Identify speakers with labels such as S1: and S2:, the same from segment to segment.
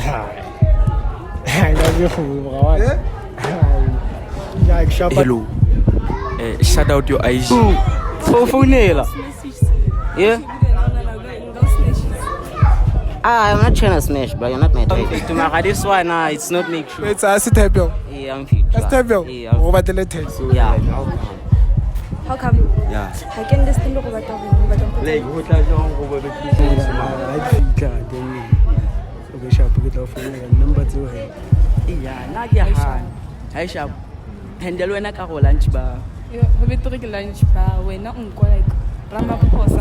S1: Hello. Shout out your IG.
S2: Yeah? I'm not trying to smash, but you're not my type. Tomorrow, this one, it's not make sure.
S3: It's a type.
S2: Yeah, I'm fit.
S3: That's type.
S2: Yeah.
S3: Over the letter.
S2: Yeah.
S4: How come?
S1: Yeah.
S4: I can understand what you're talking about.
S1: Like, what are you over the Yeah, not your hand. I shall handle when I go lunch bar.
S4: Yeah, we took a lunch bar. We're not on like Ramaphosa.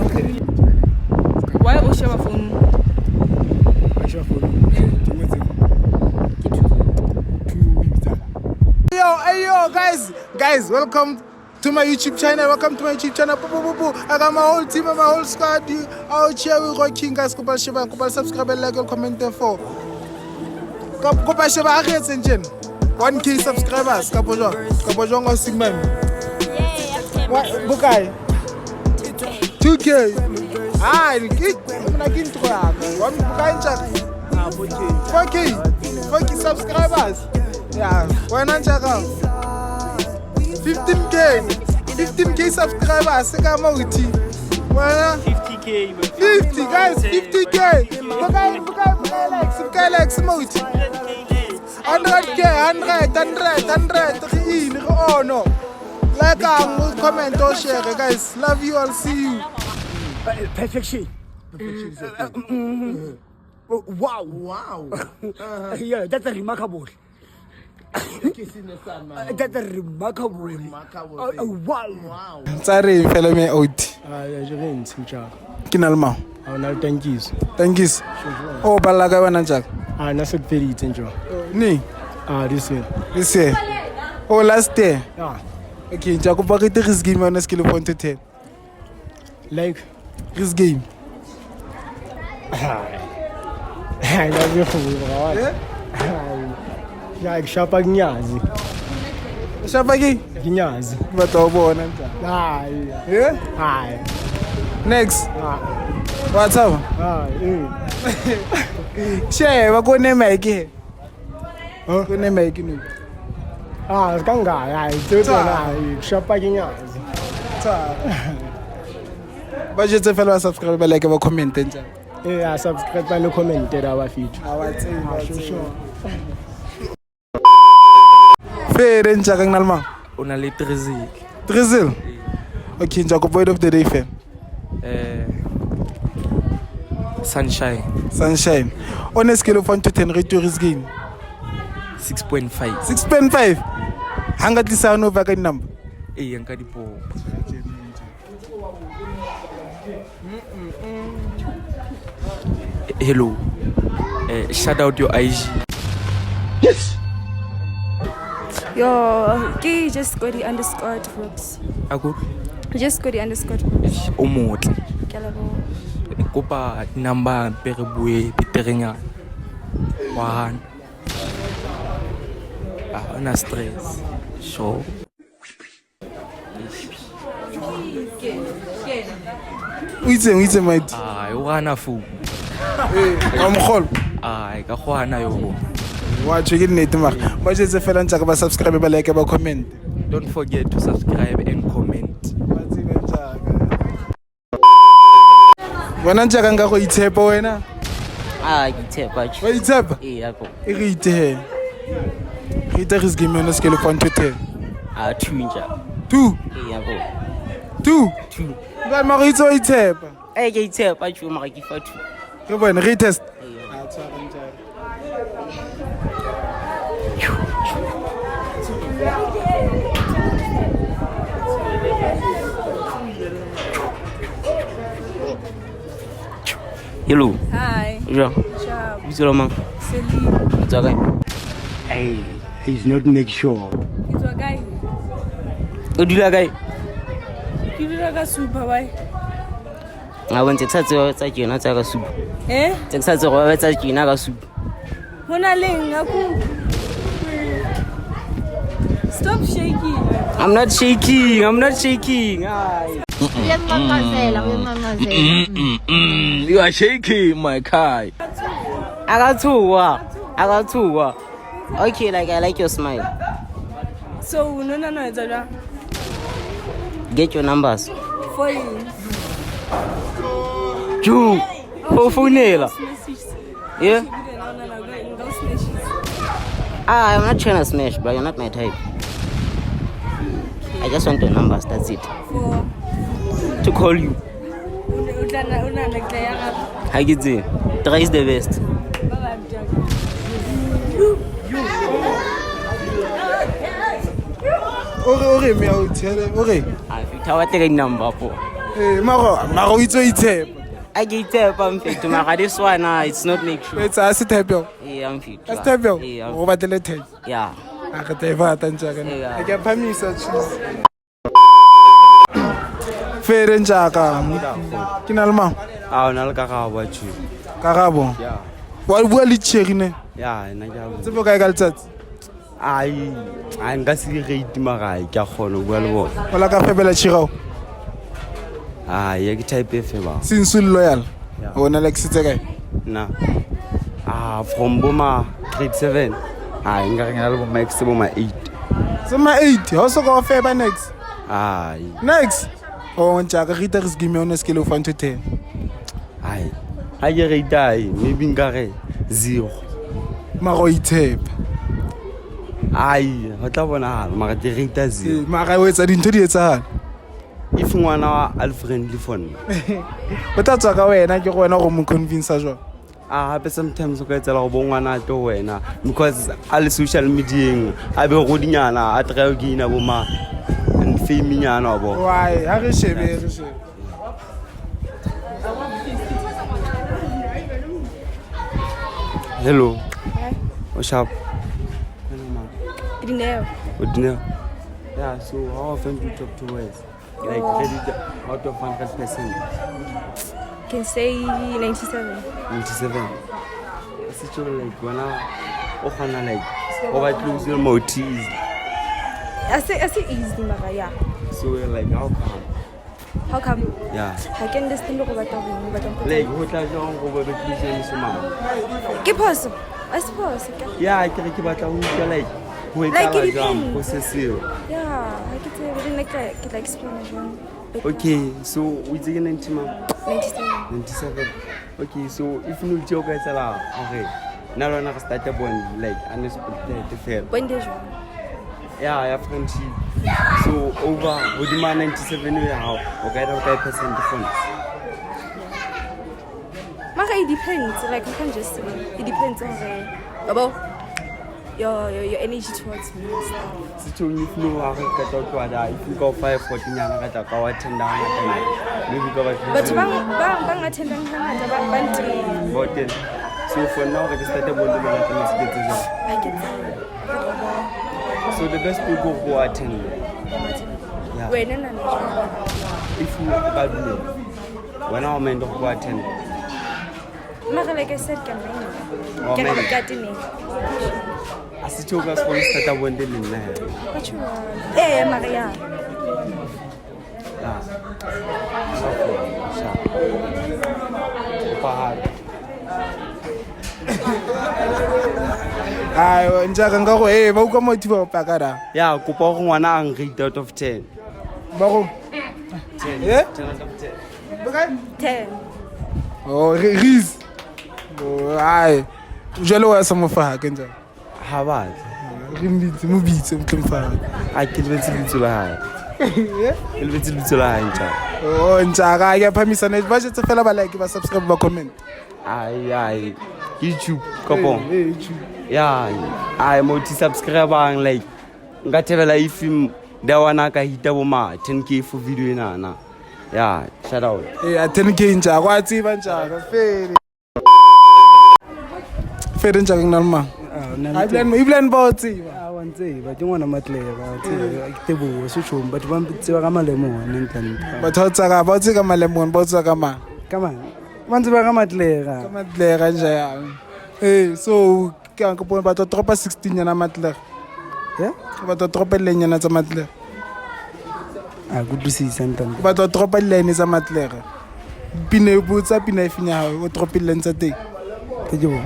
S4: Why Oshawa phone?
S3: Yo, guys, welcome to my YouTube channel. Welcome to my YouTube channel. I got my whole team and my whole squad. Out here we rocking, guys. Kubal Sheba, Kubal subscribe, like, and comment for. Kubal Sheba, Arias Engine. 1K subscribers. Kabojong or Sigman. What? Bukai. 2K. I'm not going to go. One Bukai check. 4K subscribers. Yeah, why not check out? 15K subscribers. Seka mauti. Why
S1: 50K.
S3: 50 guys, 50K. Bukai likes mauti. 100K, 100. Oh no. Like comment or share, guys. Love you all. See you.
S5: Perfection. Wow. Yeah, that's remarkable. That's remarkable. Wow.
S3: Sorry, fellow me out. Kinalma. Thank you. Oh, balaga wanajak.
S5: Nasib very intentional.
S3: Ni. This year. Oh, last year.
S5: Yeah.
S3: Okay, Jacob, get this game on a scale of 1 to 10.
S5: Like
S3: This game.
S5: I love you for yeah, Shapa Gnazi.
S3: Shabagi.
S5: Gnazi.
S3: But over on
S5: Yeah? Hi.
S3: Next. What's up? Share, what go name again? Go name again.
S5: Ganga, I do Shapa Gnazi.
S3: But just a fellow subscriber like a comment.
S5: Yeah, subscribe and comment our feed.
S3: Sure. Fair and Jack Nalma.
S1: Only Trizzy.
S3: Drizzle. Okay, Jacob, word of the day, fam.
S1: Sunshine.
S3: On a scale of 1 to 10, rate your risk game.
S1: 6.5.
S3: 6.5. Hang at the sound of a number.
S1: Yankadipo. Hello. Shout out your IG.
S3: Yes.
S4: Yo, can you just go the underscore Brooks?
S1: Ako?
S4: Just go the underscore Brooks.
S1: Omotla.
S4: Kalabo.
S1: Kopa number pere bue piterenya. One. Na stress. Sure.
S3: Uite, mate.
S1: Wana fu.
S3: I'm call.
S1: Ka khwana yo.
S3: Watch you get it, Mark. But just a fellow and check subscribe, like, about comment.
S1: Don't forget to subscribe and comment.
S3: When I'm checking out it's a boy now.
S2: It's a patch.
S3: What it's up?
S2: Yeah,
S3: Read here. Read the risk game on a scale of 1 to 10. 2.
S2: Yeah,
S3: 2. But Marito, it's up.
S2: it's a patch for my gift.
S3: Come on, retest.
S1: Hello.
S4: Hi.
S1: Yeah.
S4: Ciao.
S1: Who's your man?
S4: Celine.
S1: It's okay.
S5: Hey, he's not make sure.
S4: It's a guy.
S1: Do you like
S4: You look like a super boy.
S2: I went to touch you, not a soup.
S4: Eh?
S2: Texas or touch you, not a soup.
S4: Honaling, stop shaking.
S2: I'm not shaking.
S1: You are shaking, my guy.
S2: I got two. I got 2. Okay, like I like your smile.
S4: So no, it's a
S2: Get your numbers.
S4: for you.
S2: Ju. Fofunela. Yeah? I'm not trying to smash, bro. You're not my type. I just want your numbers. That's it.
S4: For
S2: To call you. How you doing? 3 is the best.
S3: Okay, me out here. Okay.
S2: I will take a number for.
S3: Maro itso itshepa.
S2: I get it, I'm fit. To this one, it's not make sure.
S3: It's a step yo.
S2: Yeah, I'm fit.
S3: A step yo.
S2: Yeah,
S3: O batele the.
S2: yeah.
S3: A ka teva tantsa kana.
S2: Yeah.
S3: I ke phamisa cheese. Fere njaka. Ke na le mang?
S6: Ah, ona le Karabo tjhe.
S3: Karabo.
S6: Yeah.
S3: Wa bua le tshegine.
S6: Yeah, nna ke a bua.
S3: Tsebo kae ka letsatsi?
S6: Ai, nka se rate mara ke a kgona ho bua le bona.
S3: Ola ka febela tshigao.
S6: Ah, ye ke type e fe ba.
S3: Since loyal.
S6: Yeah.
S3: Ona like sitse kae?
S6: Na. Ah, from boma grade 7. Ah, nka re le boma x boma 8.
S3: Sema 8. How so go feba next?
S6: Ai,
S3: Next. Oh, njaka Rita is give me on a scale of 1 to 10.
S6: ai. Ha ke rate ai, maybe nka re 0.
S3: Maro itshepa.
S6: Ai, ho tla bona mara ke rate 0.
S3: Mara o etsa dintho di etsahala.
S6: If ngwana wa unfriendly phone.
S3: O tla tswa ka wena ke go wena go mo convince jwa.
S6: Ah, hape sometimes o ka etsela go bo ngwana to wena because all social media a be go dinyana a try go gaina bo ma and fame nyana bo.
S3: Why? Ha re shebe, re shebe.
S6: Hello.
S4: Hi.
S6: What's up?
S4: Dineo.
S6: Udine. Yeah, so how often do you talk to us? Like credit out of 100%.
S4: Can say 97.
S6: 97. Such like when I like over close your motives.
S4: I say easy, Mara, yeah.
S6: So like how come?
S4: How come?
S6: Yeah.
S4: I can understand what I'm talking about.
S6: Like what are you over the close your
S4: Que posso? I suppose.
S6: Yeah, I can keep at a like who
S4: Like it
S6: is
S4: depends.
S6: possessive.
S4: Yeah, I could say within like explanation.
S6: Okay, so we take 90 ma'am.
S4: 97.
S6: 97. Okay, so if you joke at all, okay. Now I'm not start a bond like unexpected fail.
S4: When did you?
S6: Yeah, I have friendship. So over with the man 97 we how okay, okay percent difference.
S4: Mara, it depends. Like, you can't just say. It depends on about your energy towards me and stuff.
S6: So if you are if you go 540 nyana ka ta wa 10 down maybe go back.
S4: But bang attending hangata bang
S6: Hotel. So for now we start a bond with
S4: I get that.
S6: so the best people who attend. Yeah.
S4: Wait, no.
S6: If you bad me, when I meant to attend.
S4: Mara, like I said, can
S6: Oh, man.
S4: I
S6: As it was for start a bond in there.
S4: what you want? Eh, Maria.
S6: Yeah.
S3: Ai, njaka nga go ba uka motiba o pakara.
S6: Yeah, kopa go ngwana ang rate out of 10.
S3: Ba go
S6: 10.
S3: Yeah?
S6: 10 out of 10.
S3: Bakae?
S4: 10.
S3: Oh, Riz. Oh, ai. Jalo wa sa mo fa ke nja.
S6: Ha ba.
S3: Re mo bitse mtlumfa.
S6: A ke le tshebetso la hae. Ke le tshebetso la hae ntsha.
S3: Oh, njaka ya phamisa ne ba jetse fela ba like ba subscribe ba comment.
S6: Ai. YouTube kopo.
S3: Eh, YouTube.
S6: Yeah, I multi subscriber like nka tebela if da wana ka hita bo ma 10k for video ena. Yeah, shout out.
S3: Eh, a 10k njaka wa tsiba njaka fere. Fere njaka nalma. Iblan ba tsiba.
S5: wa ntseba ke ngwana matleba ke tebo se tshong batho ba tseba ka malemo ne ntlantle
S3: Ba thotsa ka ba tse ka malemong ba tsa ka ma.
S5: ka man ba ntseba ka matlega
S3: Ka matlega nja ya. So ke ang kopong ba to tropa 16 yana matlega.
S5: ya
S3: Ba to tropa lenyana tsa matlega.
S5: a go dusisa ntlantle
S3: Ba to tropa lene tsa matlega. Pine butsa pina finya o tropa lene tsa teng.
S5: ke bo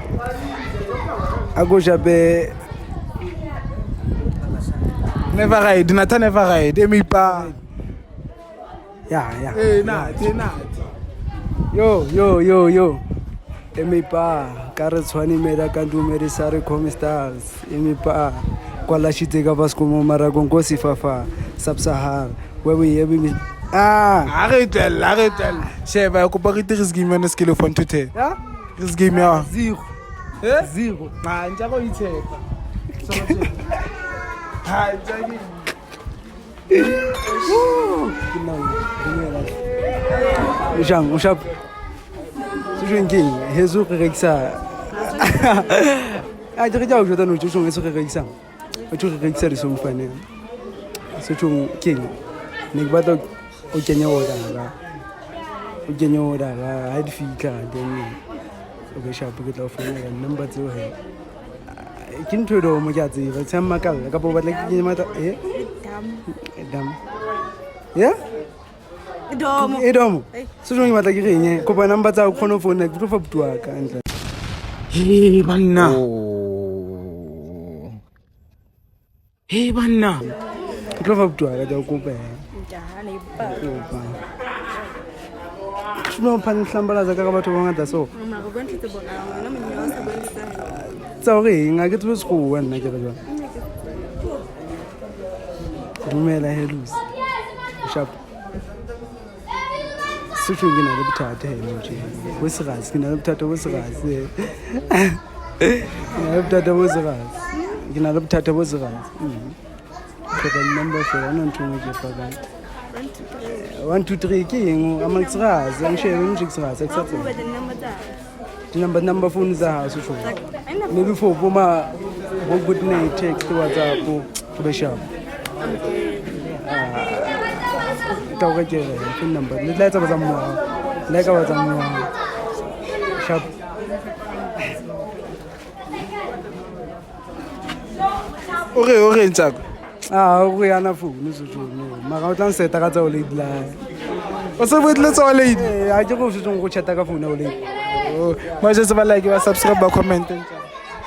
S5: Ako jabe
S3: Never ride, Nata never ride. Emipa.
S5: ya.
S3: Hey, not.
S5: Yo. Emipa kare tshwani mera kandu mere sare come stars. Emipa kwala shite ka basko mo mara gongo sifafa sub-Sahara where we have
S3: Arrête. Sheba, ko pa ritis game on skill of 1 to 10.
S5: Yeah?
S3: This game ya.
S5: 0.
S3: Eh?
S5: 0.
S3: Ma njako itshepa. Ha, njaki.
S5: Jean, shap. Drinking, hezu reksa. Ah, dire ja o jota no tshong hezu reksa. O tshong reksa le so mfane. Se tshong king. Ne ba to o kenya oda ga ha di fika then o be shap ke tla fona ga number tse o he. Ke ntho do mo tsa tseba tsama makala ka bo batla ke ke mata dam. Yeah? Edomo. So jong batla ke reng ko ba number tsa o khona phone ke tlo fa butua ka ntle.
S3: Hey, banna.
S1: Hey banna.
S5: Ke tlo fa butua ka ja ko pe. Shino phang hlambala za ka batho ba ngata so. Tsa re nga ke tlo se go wena ke ba. Dumela helus. Sharp. Sucho ngina le bothata he motho. Wo se gas, ngina le bothata wo se gas. Ngina le bothata wo se gas. Ngina le bothata wo se gas. Ke ba number for ona ntho mo ke fa 1 2 3 ke eng ama tsiras ang shebe mo tsiras exactly number phone za ha sucho maybe for boma go good night text WhatsApp to be sharp ta ga jere phone number le tla tsa ba mo le ka ba tsa mo sharp
S3: Ore ntshaka.
S5: go yana phone sucho mara o tla seta ka tsa o le dila
S3: O se botle tsa le.
S5: a ke go sucho go chata ka phone o le
S3: Ma je se ba like ba subscribe ba comment ntshaka.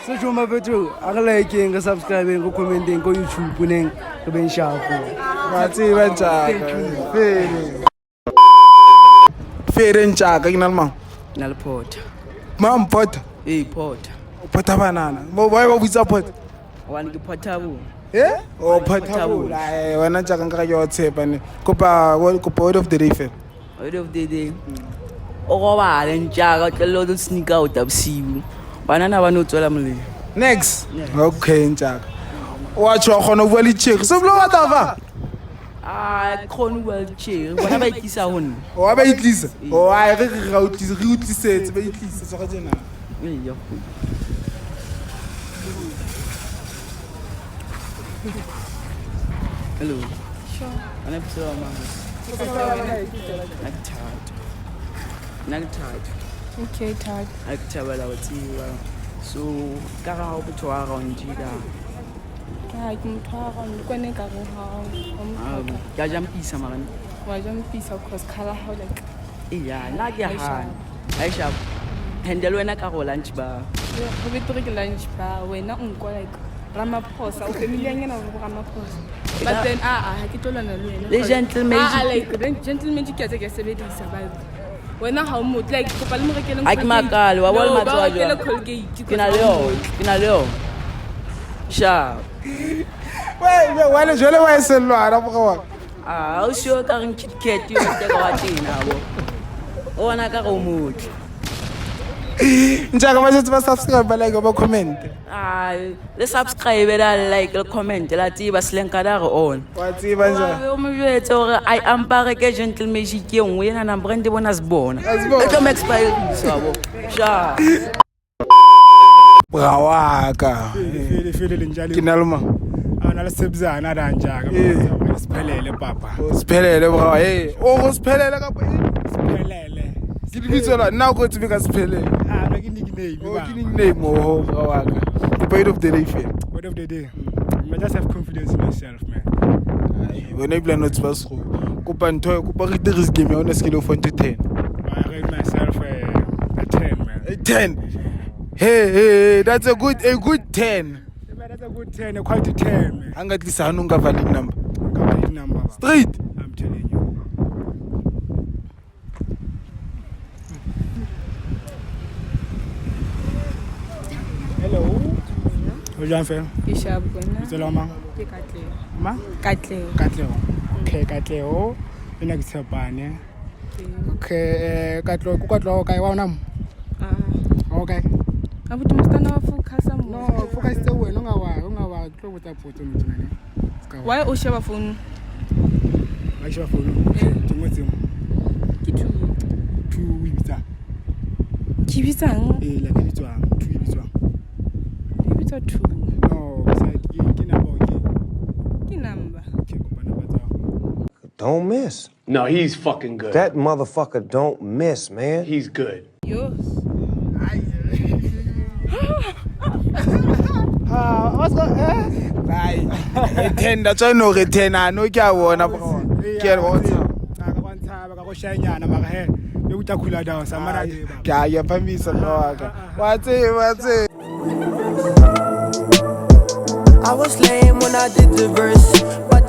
S5: sucho ma betho a re like ga subscribe go commenting go YouTube neng go ben sharp
S3: Ba tseba ntshaka. Fere ntshaka ke nang mang.
S1: Na le port.
S3: Mam pot.
S1: Hey port.
S3: Pota banana. Mo ba butsa pot.
S1: One ke portable.
S3: Eh? O potable. Ai wena ntshaka nka yo tshepa ne. Kopa word of the day fe.
S1: Word of the day. O go ba le ntjaka tlelo do sneak out absibu. Banana ba no tswela moleng.
S3: Next. Okay ntshaka. Wa tshwa khona bua le check. Se blo wata va.
S1: Ah, khona bua le check. Bona ba itlisa honna.
S3: O ba itlisa. O ai re ga utlisa re utlisetse ba itlisa so ga tsena.
S1: Yo. Hello.
S4: Sure.
S1: Ana pso mama. Nagthat.
S4: Okay, tag.
S1: Akuthabela utsiwa. So ka ga o botho wa ga ntida.
S4: Ka ke mthwara nkwane ka go ha o
S1: Ya jampisa mara.
S4: wa jam pisa cause color how like
S1: Iya, na ke ha. Aisha. Handle wena ka go lunch ba.
S4: go betere ke lunch ba wena nkwa like Ramaphosa o familiar nyana go Ramaphosa but then ha ke tolana le wena
S1: Le gentleman.
S4: like the gentleman ke tse ke sebedisa ba wena ha o mot like go pala mo rekele
S1: Ai ke makalo wa bona matsoa jwa.
S4: Colgate
S1: Ke na le yo. Sharp.
S3: We wale jole wa selwa ra boga.
S1: Ah, o sho ka reng KitKat yo te ka wa tena bo. Ona ka go motho.
S3: Ntshaka ba je ba subscribe ba like ba comment.
S1: Ah, le subscribe la like le comment la tsiba slenka da go on.
S3: Wa tseba nja.
S1: O mo jwetse gore I ampare ke gentleman ke ngwe yana na brand bona sibona.
S3: Asibona.
S1: E tlo expire sabo. Sha.
S3: Brawaka.
S5: fele le njalo
S3: Ke na le mang.
S5: ana le sebzana da njaka siphelele papa
S3: O spelele bra. Hey, o go spelele ka pa.
S5: siphelele
S3: Ke di bitsola nna go tsebe ka spelele.
S5: ana ke nickname
S3: O ke nickname o brawaka. The point of the day fe.
S5: word of the day you just have confidence in yourself man
S3: Wena ibla no tsba se go. Kopa ntho kopa re dire game ya ona skill of 1 to 10.
S5: I rate myself a 10 man
S3: 10. Hey, that's a good 10.
S5: That's a good 10, a quality 10, man.
S3: Angatlisa hanunga valid number.
S5: Valid number.
S3: Straight.
S5: I'm telling you. Hello. Ho jwang fela?
S4: Ke sharp wena.
S5: Ke tsela mang?
S4: Ke Katlego.
S5: Ma?
S4: Katlego.
S5: Katlego. Okay, Katlego. Ina ke tshepane. Okay, Katlego, ku Katlego kae wa ona mo? Okay.
S4: Abuti mstana wa focus mo.
S5: No, focus tse wena nga wa tlo botsa potso mo tsena.
S4: Why o sheba phone?
S5: Wa sheba phone. Ke ngotseng.
S4: Ke two.
S5: Two o ibitsa.
S4: Ke bitsang?
S5: La ke bitswang. Two o ibitswang.
S4: Ke bitsa two.
S5: No, ke number okay.
S4: Ke number.
S5: Okay, kopa number tsa.
S7: Don't miss.
S8: No, he's fucking good.
S7: That motherfucker don't miss, man.
S8: He's good.
S4: Yours.
S5: What's going
S3: Bye. 10 that's why no re 10 no ke a bona bro. Ke a bona.
S5: Ka bontsha ba go shanyana mara he le utla khula down sa mara de ba.
S3: Ke a ya phamisa loaka. What's it?
S9: I was lame when I did the verse, but